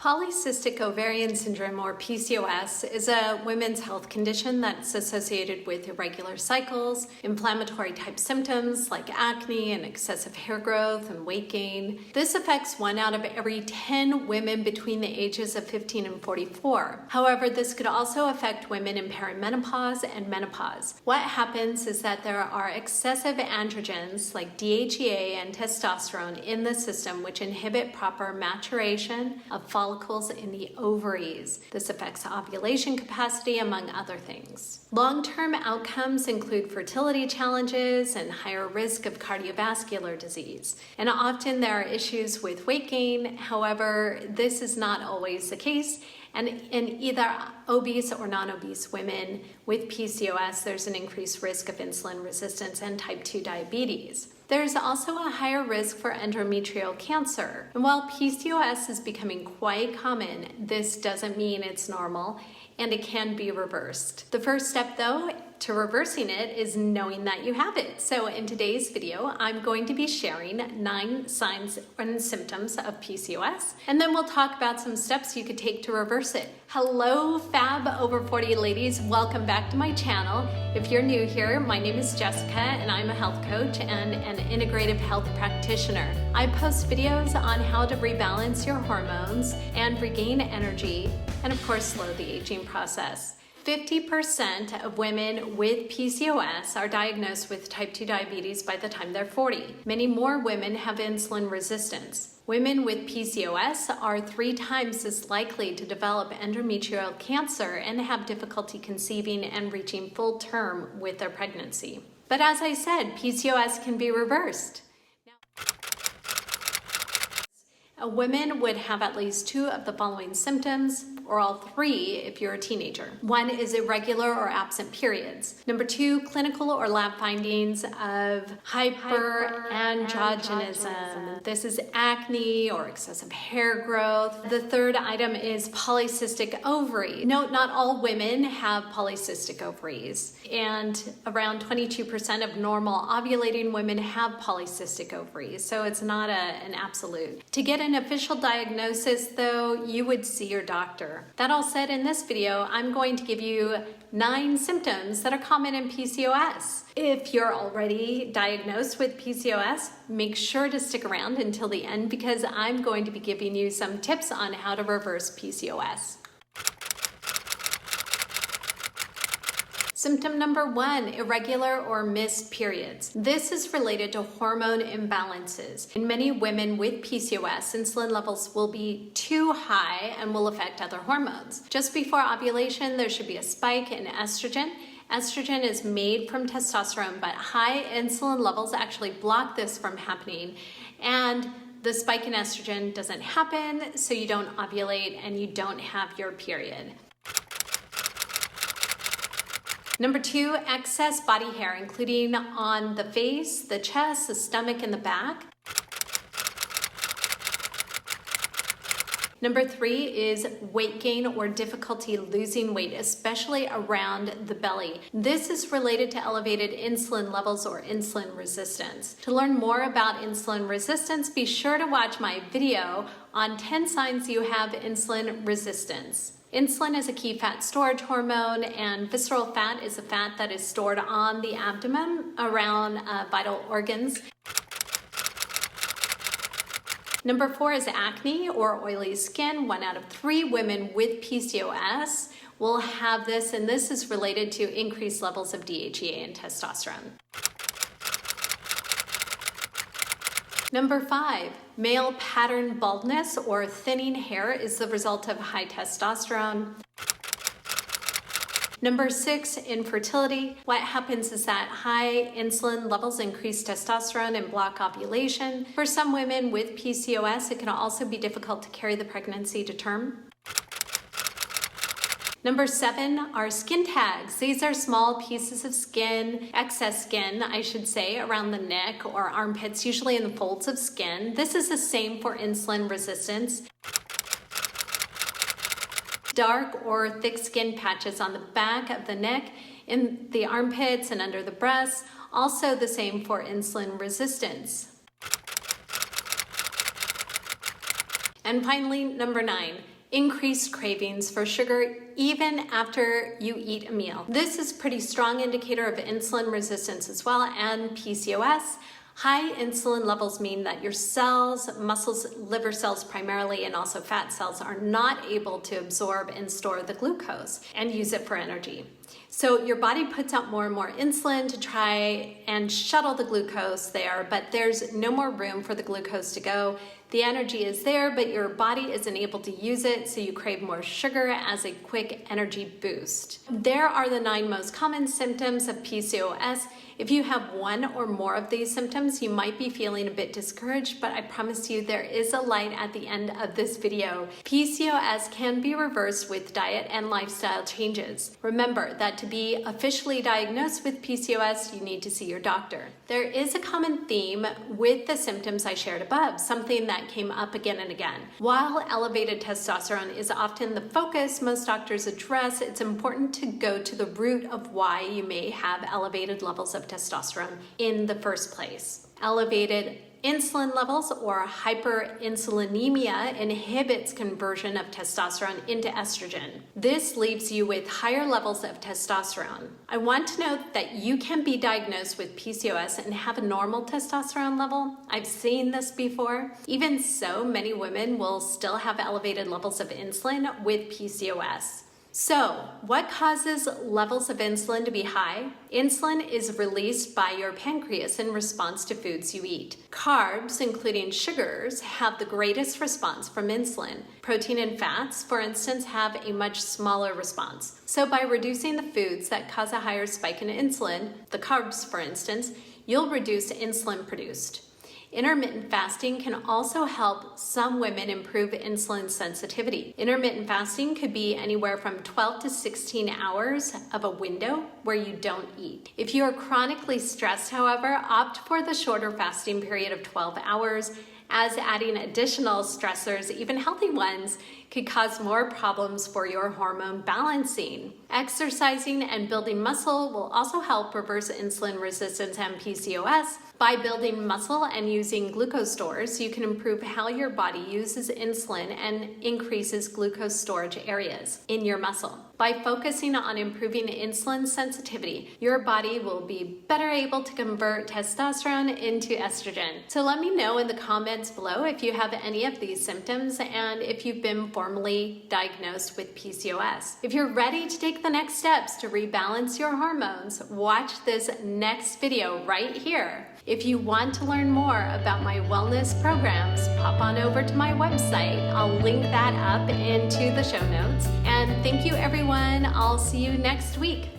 Polycystic ovarian syndrome, or PCOS, is a women's health condition that's associated with irregular cycles, inflammatory type symptoms like acne and excessive hair growth and weight gain. This affects 1 out of every 10 women between the ages of 15 and 44. However, this could also affect women in perimenopause and menopause. What happens is that there are excessive androgens like DHEA and testosterone in the system, which inhibit proper maturation of follicles in the ovaries. This affects ovulation capacity, among other things. Long-term outcomes include fertility challenges and higher risk of cardiovascular disease. And often there are issues with weight gain. However, this is not always the case. And in either obese or non-obese women with PCOS, there's an increased risk of insulin resistance and type 2 diabetes. There's also a higher risk for endometrial cancer. And while PCOS is becoming quite common, this doesn't mean it's normal, and it can be reversed. The first step, though, to reversing it is knowing that you have it. So in today's video, I'm going to be sharing 9 signs and symptoms of PCOS, and then we'll talk about some steps you could take to reverse it. Hello, Fab Over 40 ladies. Welcome back to my channel. If you're new here, my name is Jessica, and I'm a health coach and an integrative health practitioner. I post videos on how to rebalance your hormones and regain energy, and of course, slow the aging process. 50% of women with PCOS are diagnosed with type 2 diabetes by the time they're 40. Many more women have insulin resistance. Women with PCOS are 3 times as likely to develop endometrial cancer and have difficulty conceiving and reaching full term with their pregnancy. But as I said, PCOS can be reversed. A woman would have at least 2 of the following symptoms, or all 3 if you're a teenager. 1 is irregular or absent periods. Number 2, clinical or lab findings of hyperandrogenism. This is acne or excessive hair growth. The 3rd item is polycystic ovary. Note, not all women have polycystic ovaries, and around 22% of normal ovulating women have polycystic ovaries, so it's not an absolute. To get an official diagnosis, though, you would see your doctor. That all said, in this video, I'm going to give you 9 symptoms that are common in PCOS. If you're already diagnosed with PCOS, make sure to stick around until the end because I'm going to be giving you some tips on how to reverse PCOS. Symptom number 1, irregular or missed periods. This is related to hormone imbalances. In many women with PCOS, insulin levels will be too high and will affect other hormones. Just before ovulation, there should be a spike in estrogen. Estrogen is made from testosterone, but high insulin levels actually block this from happening. And the spike in estrogen doesn't happen, so you don't ovulate and you don't have your period. Number 2, excess body hair, including on the face, the chest, the stomach, and the back. Number 3 is weight gain or difficulty losing weight, especially around the belly. This is related to elevated insulin levels or insulin resistance. To learn more about insulin resistance, be sure to watch my video on 10 signs you have insulin resistance. Insulin is a key fat storage hormone, and visceral fat is a fat that is stored on the abdomen around vital organs. Number 4 is acne or oily skin. 1 out of 3 women with PCOS will have this, and this is related to increased levels of DHEA and testosterone. Number 5, male pattern baldness or thinning hair is the result of high testosterone. Number 6, infertility. What happens is that high insulin levels increase testosterone and block ovulation. For some women with PCOS, it can also be difficult to carry the pregnancy to term. Number 7 are skin tags. These are small pieces of skin, excess skin, I should say, around the neck or armpits, usually in the folds of skin. This is the same for insulin resistance. Dark or thick skin patches on the back of the neck, in the armpits and under the breasts, also the same for insulin resistance. And finally, number 9, increased cravings for sugar even after you eat a meal. This is a pretty strong indicator of insulin resistance as well and PCOS. High insulin levels mean that your cells, muscles, liver cells primarily, and also fat cells are not able to absorb and store the glucose and use it for energy. So your body puts out more and more insulin to try and shuttle the glucose there, but there's no more room for the glucose to go. The energy is there, but your body isn't able to use it, so you crave more sugar as a quick energy boost. There are the 9 most common symptoms of PCOS. If you have one or more of these symptoms, you might be feeling a bit discouraged, but I promise you there is a light at the end of this video. PCOS can be reversed with diet and lifestyle changes. Remember that to be officially diagnosed with PCOS, you need to see your doctor. There is a common theme with the symptoms I shared above, something that came up again and again. While elevated testosterone is often the focus most doctors address, it's important to go to the root of why you may have elevated levels of testosterone in the first place. Elevated insulin levels or hyperinsulinemia inhibits conversion of testosterone into estrogen. This leaves you with higher levels of testosterone. I want to note that you can be diagnosed with PCOS and have a normal testosterone level. I've seen this before. Even so, many women will still have elevated levels of insulin with PCOS. So, what causes levels of insulin to be high? Insulin is released by your pancreas in response to foods you eat. Carbs, including sugars, have the greatest response from insulin. Protein and fats, for instance, have a much smaller response. So by reducing the foods that cause a higher spike in insulin, the carbs for instance, you'll reduce insulin produced. Intermittent fasting can also help some women improve insulin sensitivity. Intermittent fasting could be anywhere from 12 to 16 hours of a window where you don't eat. If you are chronically stressed, however, opt for the shorter fasting period of 12 hours, as adding additional stressors, even healthy ones, could cause more problems for your hormone balancing. Exercising and building muscle will also help reverse insulin resistance and PCOS. By building muscle and using glucose stores, you can improve how your body uses insulin and increases glucose storage areas in your muscle. By focusing on improving insulin sensitivity, your body will be better able to convert testosterone into estrogen. So let me know in the comments below if you have any of these symptoms and if you've been formally diagnosed with PCOS. If you're ready to take the next steps to rebalance your hormones, watch this next video right here. If you want to learn more about my wellness programs, pop on over to my website. I'll link that up into the show notes. And thank you, everyone. I'll see you next week.